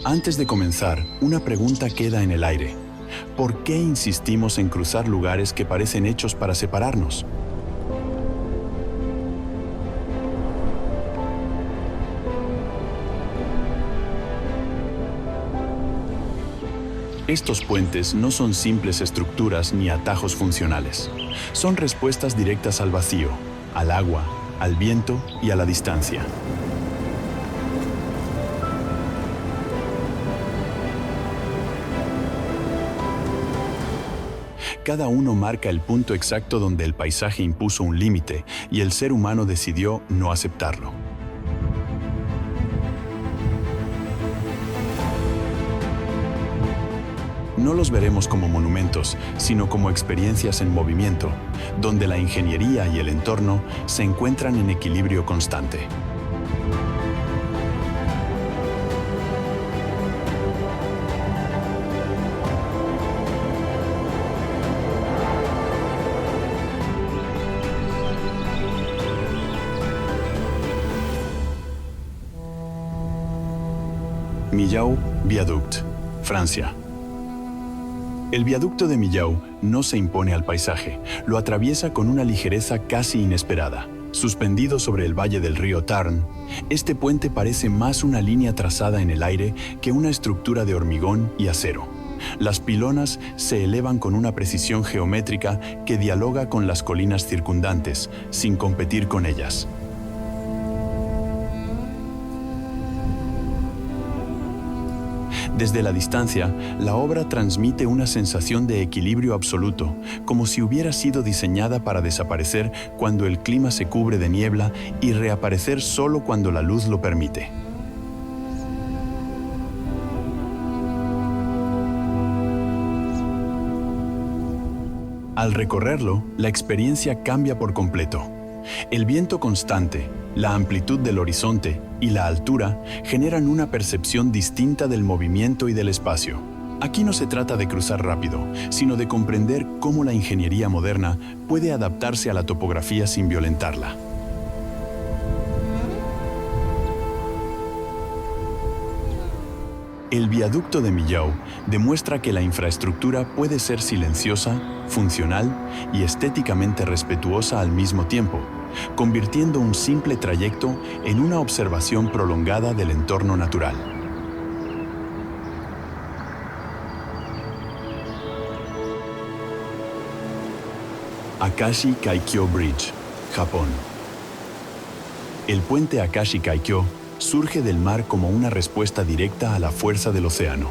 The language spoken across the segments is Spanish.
Antes de comenzar, una pregunta queda en el aire. ¿Por qué insistimos en cruzar lugares que parecen hechos para separarnos? Estos puentes no son simples estructuras ni atajos funcionales. Son respuestas directas al vacío, al agua, al viento y a la distancia. Cada uno marca el punto exacto donde el paisaje impuso un límite y el ser humano decidió no aceptarlo. No los veremos como monumentos, sino como experiencias en movimiento, donde la ingeniería y el entorno se encuentran en equilibrio constante. Millau Viaduct, Francia. El viaducto de Millau no se impone al paisaje, lo atraviesa con una ligereza casi inesperada. Suspendido sobre el valle del río Tarn, este puente parece más una línea trazada en el aire que una estructura de hormigón y acero. Las pilonas se elevan con una precisión geométrica que dialoga con las colinas circundantes, sin competir con ellas. Desde la distancia, la obra transmite una sensación de equilibrio absoluto, como si hubiera sido diseñada para desaparecer cuando el clima se cubre de niebla y reaparecer solo cuando la luz lo permite. Al recorrerlo, la experiencia cambia por completo. El viento constante, la amplitud del horizonte y la altura generan una percepción distinta del movimiento y del espacio. Aquí no se trata de cruzar rápido, sino de comprender cómo la ingeniería moderna puede adaptarse a la topografía sin violentarla. El viaducto de Millau demuestra que la infraestructura puede ser silenciosa, funcional y estéticamente respetuosa al mismo tiempo, convirtiendo un simple trayecto en una observación prolongada del entorno natural. Akashi Kaikyo Bridge, Japón. El puente Akashi Kaikyo surge del mar como una respuesta directa a la fuerza del océano.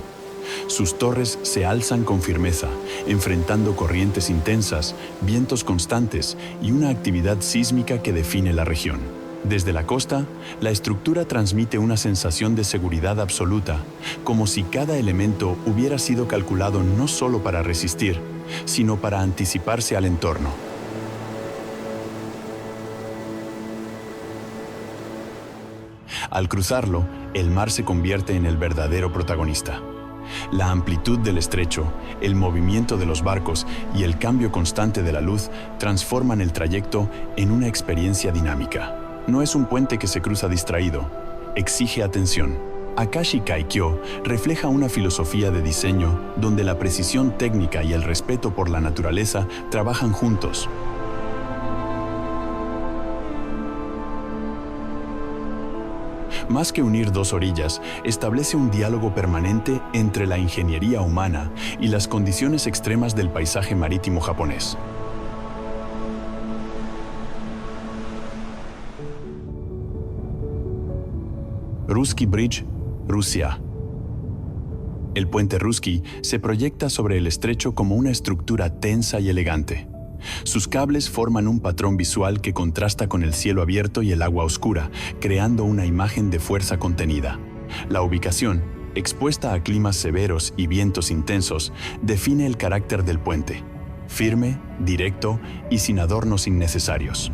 Sus torres se alzan con firmeza, enfrentando corrientes intensas, vientos constantes y una actividad sísmica que define la región. Desde la costa, la estructura transmite una sensación de seguridad absoluta, como si cada elemento hubiera sido calculado no solo para resistir, sino para anticiparse al entorno. Al cruzarlo, el mar se convierte en el verdadero protagonista. La amplitud del estrecho, el movimiento de los barcos y el cambio constante de la luz transforman el trayecto en una experiencia dinámica. No es un puente que se cruza distraído, exige atención. Akashi Kaikyo refleja una filosofía de diseño donde la precisión técnica y el respeto por la naturaleza trabajan juntos. Más que unir dos orillas, establece un diálogo permanente entre la ingeniería humana y las condiciones extremas del paisaje marítimo japonés. Russky Bridge, Rusia. El puente Russky se proyecta sobre el estrecho como una estructura tensa y elegante. Sus cables forman un patrón visual que contrasta con el cielo abierto y el agua oscura, creando una imagen de fuerza contenida. La ubicación, expuesta a climas severos y vientos intensos, define el carácter del puente: firme, directo y sin adornos innecesarios.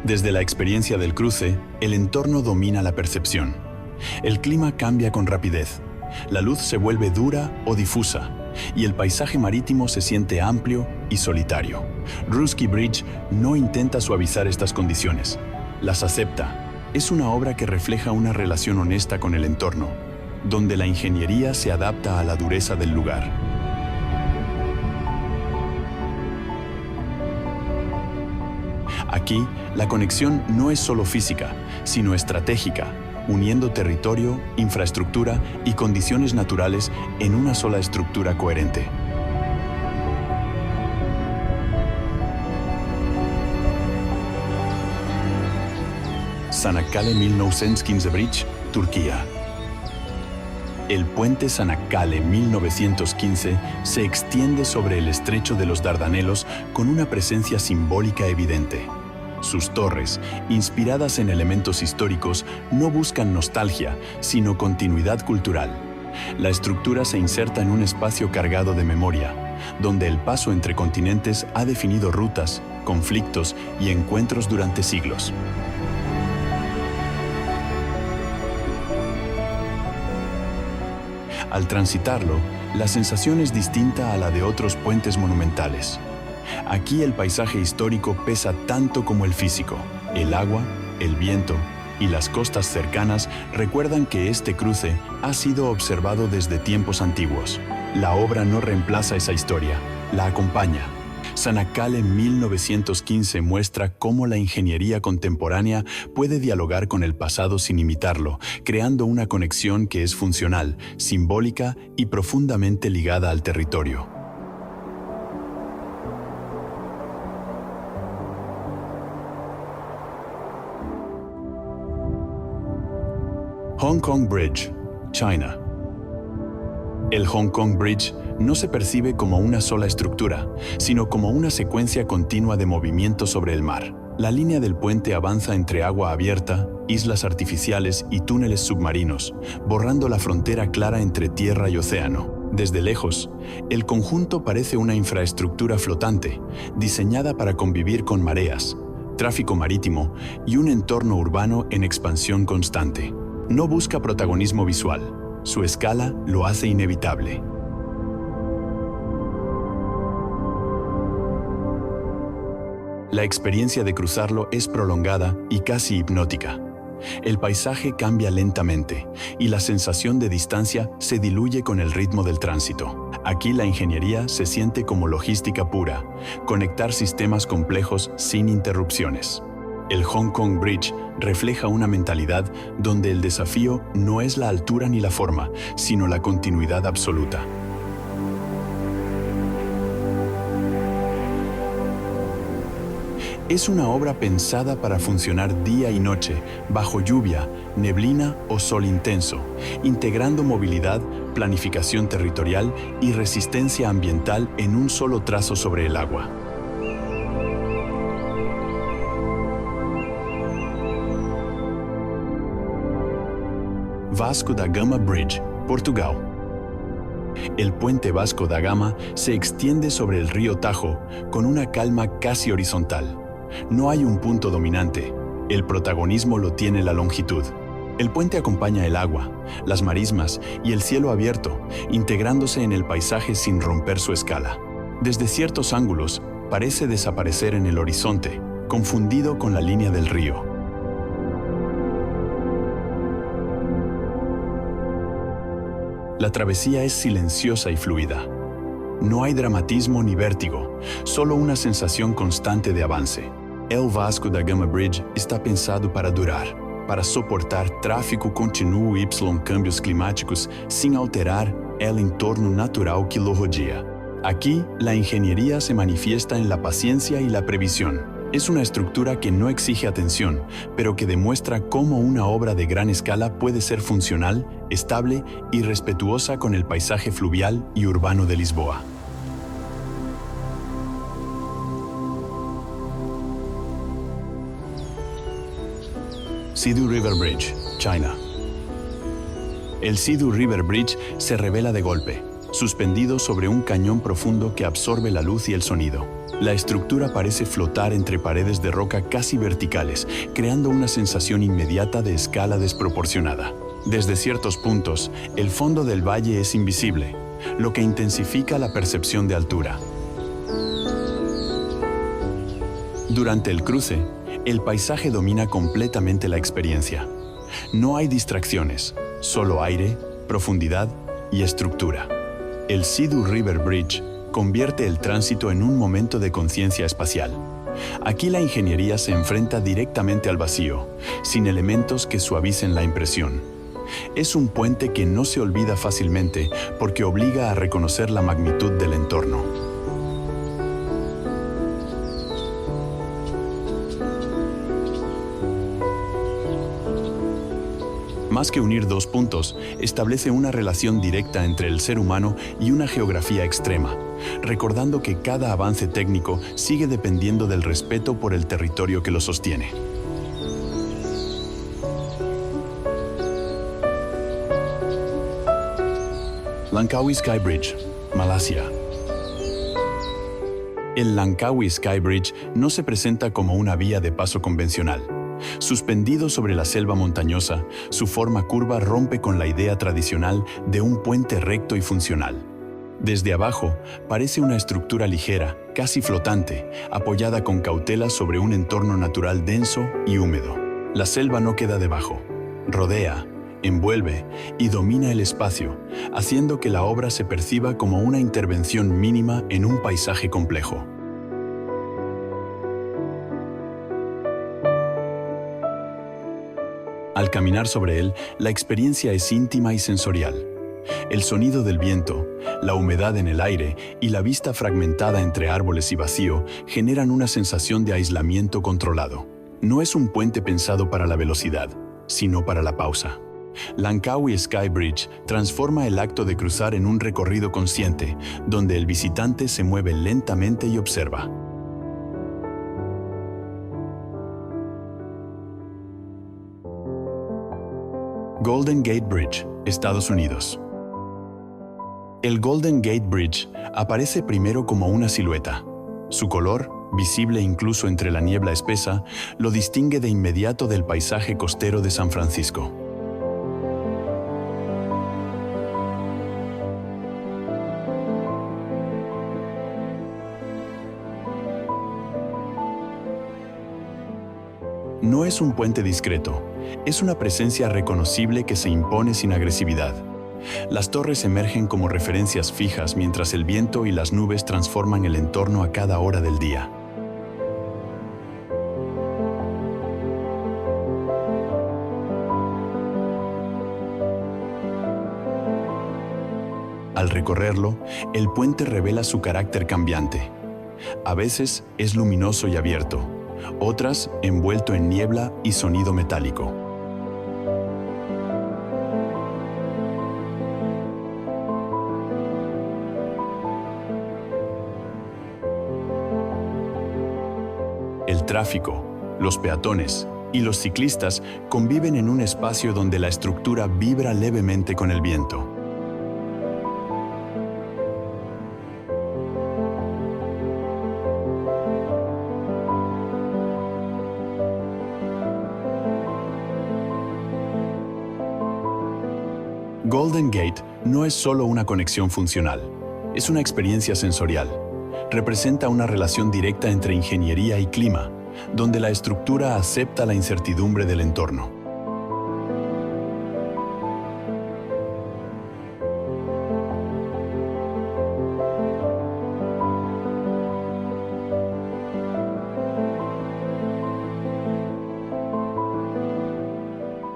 Desde la experiencia del cruce, el entorno domina la percepción. El clima cambia con rapidez. La luz se vuelve dura o difusa, y el paisaje marítimo se siente amplio y solitario. Russky Bridge no intenta suavizar estas condiciones. las acepta. Es una obra que refleja una relación honesta con el entorno, donde la ingeniería se adapta a la dureza del lugar. Aquí, la conexión no es solo física, sino estratégica, uniendo territorio, infraestructura y condiciones naturales en una sola estructura coherente. Çanakkale 1915 Bridge, Turquía. El puente Çanakkale 1915 se extiende sobre el estrecho de los Dardanelos con una presencia simbólica evidente. Sus torres, inspiradas en elementos históricos, no buscan nostalgia, sino continuidad cultural. La estructura se inserta en un espacio cargado de memoria, donde el paso entre continentes ha definido rutas, conflictos y encuentros durante siglos. Al transitarlo, la sensación es distinta a la de otros puentes monumentales. Aquí el paisaje histórico pesa tanto como el físico. El agua, el viento y las costas cercanas recuerdan que este cruce ha sido observado desde tiempos antiguos. La obra no reemplaza esa historia, la acompaña. Çanakkale 1915 muestra cómo la ingeniería contemporánea puede dialogar con el pasado sin imitarlo, creando una conexión que es funcional, simbólica y profundamente ligada al territorio. Hong Kong Bridge, China. El Hong Kong Bridge no se percibe como una sola estructura, sino como una secuencia continua de movimiento sobre el mar. La línea del puente avanza entre agua abierta, islas artificiales y túneles submarinos, borrando la frontera clara entre tierra y océano. Desde lejos, el conjunto parece una infraestructura flotante, diseñada para convivir con mareas, tráfico marítimo y un entorno urbano en expansión constante. No busca protagonismo visual, su escala lo hace inevitable. La experiencia de cruzarlo es prolongada y casi hipnótica. El paisaje cambia lentamente y la sensación de distancia se diluye con el ritmo del tránsito. Aquí la ingeniería se siente como logística pura, conectar sistemas complejos sin interrupciones. El Hong Kong Bridge refleja una mentalidad donde el desafío no es la altura ni la forma, sino la continuidad absoluta. Es una obra pensada para funcionar día y noche, bajo lluvia, neblina o sol intenso, integrando movilidad, planificación territorial y resistencia ambiental en un solo trazo sobre el agua. Vasco da Gama Bridge, Portugal. El puente Vasco da Gama se extiende sobre el río Tajo con una calma casi horizontal. No hay un punto dominante, el protagonismo lo tiene la longitud. El puente acompaña el agua, las marismas y el cielo abierto, integrándose en el paisaje sin romper su escala. Desde ciertos ángulos, parece desaparecer en el horizonte, confundido con la línea del río. La travesía es silenciosa y fluida. No hay dramatismo ni vértigo, solo una sensación constante de avance. El Vasco da Gama Bridge está pensado para durar, para soportar tráfego contínuo y cambios climáticos sin alterar el entorno natural que lo rodea. Aquí, la ingeniería se manifiesta en la paciencia y la previsión. Es una estructura que no exige atención, pero que demuestra cómo una obra de gran escala puede ser funcional, estable y respetuosa con el paisaje fluvial y urbano de Lisboa. Sidhu River Bridge, China. El Sidhu River Bridge se revela de golpe, suspendido sobre un cañón profundo que absorbe la luz y el sonido. La estructura parece flotar entre paredes de roca casi verticales, creando una sensación inmediata de escala desproporcionada. Desde ciertos puntos, el fondo del valle es invisible, lo que intensifica la percepción de altura. Durante el cruce, El paisaje domina completamente la experiencia. No hay distracciones, solo aire, profundidad y estructura. El Sidhu River Bridge convierte el tránsito en un momento de conciencia espacial. Aquí la ingeniería se enfrenta directamente al vacío, sin elementos que suavicen la impresión. Es un puente que no se olvida fácilmente porque obliga a reconocer la magnitud del entorno. Más que unir dos puntos, establece una relación directa entre el ser humano y una geografía extrema, recordando que cada avance técnico sigue dependiendo del respeto por el territorio que lo sostiene. Langkawi Sky Bridge, Malasia. El Langkawi Sky Bridge no se presenta como una vía de paso convencional. Suspendido sobre la selva montañosa, su forma curva rompe con la idea tradicional de un puente recto y funcional. Desde abajo, parece una estructura ligera, casi flotante, apoyada con cautela sobre un entorno natural denso y húmedo. La selva no queda debajo, rodea, envuelve y domina el espacio, haciendo que la obra se perciba como una intervención mínima en un paisaje complejo. Al caminar sobre él, la experiencia es íntima y sensorial. El sonido del viento, la humedad en el aire y la vista fragmentada entre árboles y vacío generan una sensación de aislamiento controlado. No es un puente pensado para la velocidad, sino para la pausa. Langkawi Sky Bridge transforma el acto de cruzar en un recorrido consciente, donde el visitante se mueve lentamente y observa. Golden Gate Bridge, Estados Unidos. El Golden Gate Bridge aparece primero como una silueta. Su color, visible incluso entre la niebla espesa, lo distingue de inmediato del paisaje costero de San Francisco. No es un puente discreto, es una presencia reconocible que se impone sin agresividad. Las torres emergen como referencias fijas mientras el viento y las nubes transforman el entorno a cada hora del día. Al recorrerlo, el puente revela su carácter cambiante. A veces es luminoso y abierto, otras envuelto en niebla y sonido metálico. El tráfico, los peatones y los ciclistas conviven en un espacio donde la estructura vibra levemente con el viento. Golden Gate no es solo una conexión funcional, es una experiencia sensorial. Representa una relación directa entre ingeniería y clima, donde la estructura acepta la incertidumbre del entorno.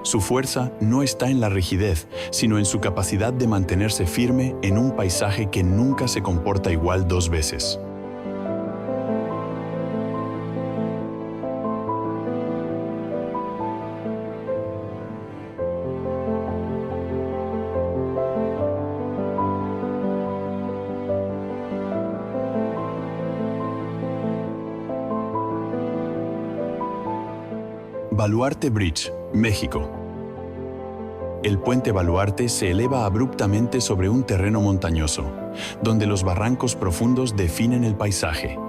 Su fuerza no está en la rigidez, sino en su capacidad de mantenerse firme en un paisaje que nunca se comporta igual dos veces. Baluarte Bridge, México. El puente Baluarte se eleva abruptamente sobre un terreno montañoso, donde los barrancos profundos definen el paisaje.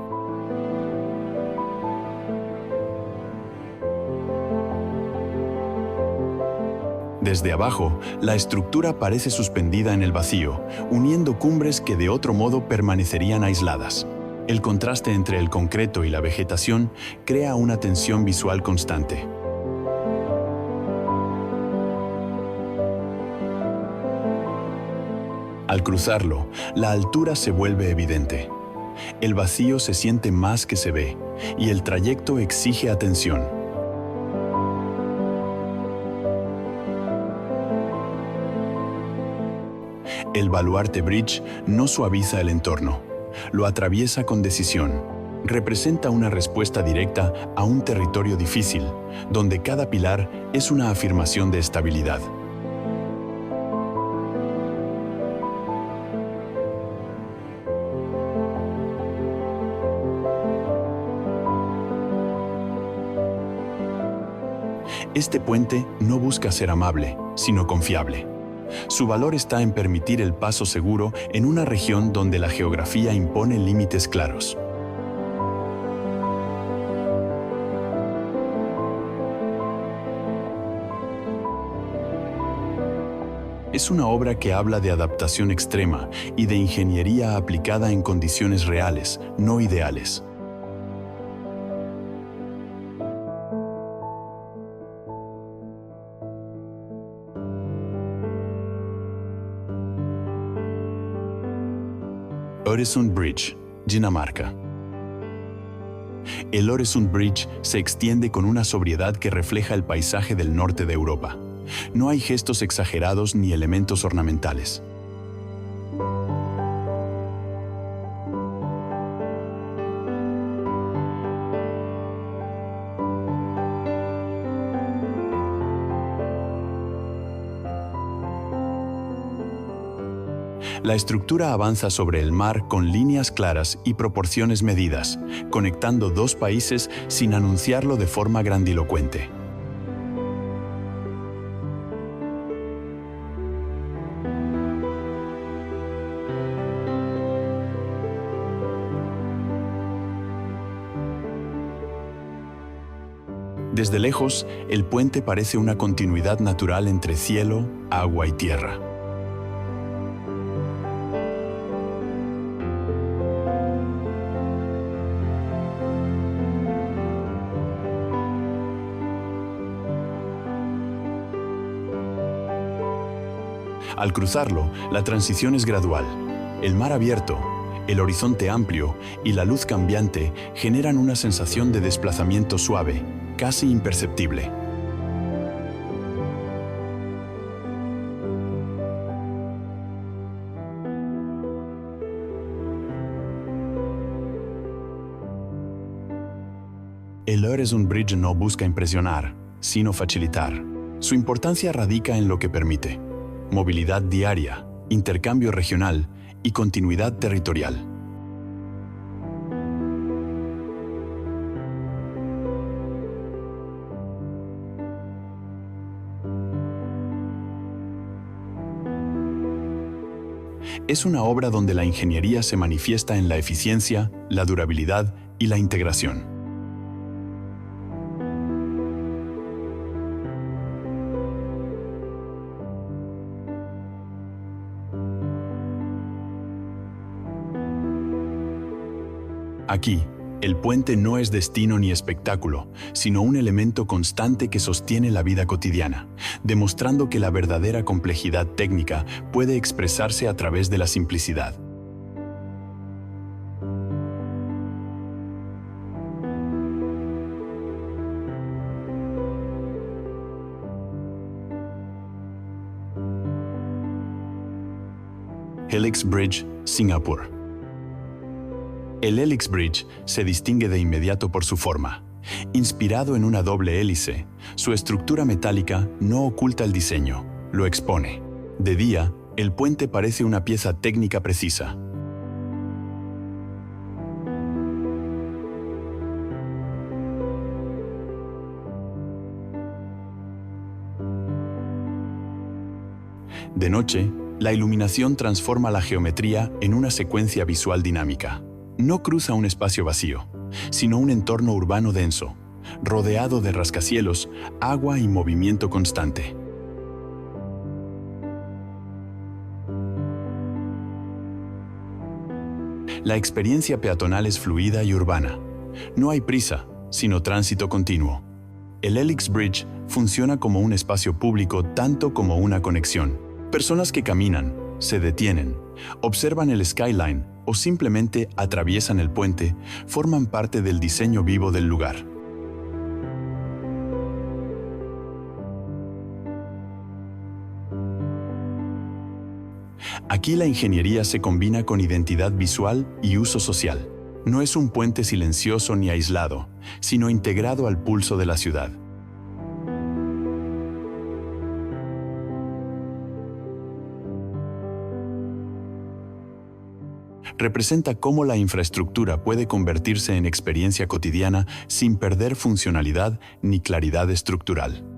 Desde abajo, la estructura parece suspendida en el vacío, uniendo cumbres que de otro modo permanecerían aisladas. El contraste entre el concreto y la vegetación crea una tensión visual constante. Al cruzarlo, la altura se vuelve evidente. El vacío se siente más que se ve, y el trayecto exige atención. El Baluarte Bridge no suaviza el entorno, lo atraviesa con decisión. Representa una respuesta directa a un territorio difícil, donde cada pilar es una afirmación de estabilidad. Este puente no busca ser amable, sino confiable. Su valor está en permitir el paso seguro en una región donde la geografía impone límites claros. Es una obra que habla de adaptación extrema y de ingeniería aplicada en condiciones reales, no ideales. Øresund Bridge, Dinamarca. El Øresund Bridge se extiende con una sobriedad que refleja el paisaje del norte de Europa. No hay gestos exagerados ni elementos ornamentales. La estructura avanza sobre el mar con líneas claras y proporciones medidas, conectando dos países sin anunciarlo de forma grandilocuente. Desde lejos, el puente parece una continuidad natural entre cielo, agua y tierra. Al cruzarlo, la transición es gradual. El mar abierto, el horizonte amplio y la luz cambiante generan una sensación de desplazamiento suave, casi imperceptible. El Øresund Bridge no busca impresionar, sino facilitar. Su importancia radica en lo que permite: movilidad diaria, intercambio regional y continuidad territorial. Es una obra donde la ingeniería se manifiesta en la eficiencia, la durabilidad y la integración. Aquí, el puente no es destino ni espectáculo, sino un elemento constante que sostiene la vida cotidiana, demostrando que la verdadera complejidad técnica puede expresarse a través de la simplicidad. Helix Bridge, Singapur. El Helix Bridge se distingue de inmediato por su forma. Inspirado en una doble hélice, su estructura metálica no oculta el diseño, lo expone. De día, el puente parece una pieza técnica precisa. De noche, la iluminación transforma la geometría en una secuencia visual dinámica. No cruza un espacio vacío, sino un entorno urbano denso, rodeado de rascacielos, agua y movimiento constante. La experiencia peatonal es fluida y urbana. No hay prisa, sino tránsito continuo. El Helix Bridge funciona como un espacio público tanto como una conexión. Personas que caminan, se detienen, observan el skyline o simplemente atraviesan el puente forman parte del diseño vivo del lugar. Aquí la ingeniería se combina con identidad visual y uso social. No es un puente silencioso ni aislado, sino integrado al pulso de la ciudad. Representa cómo la infraestructura puede convertirse en experiencia cotidiana sin perder funcionalidad ni claridad estructural.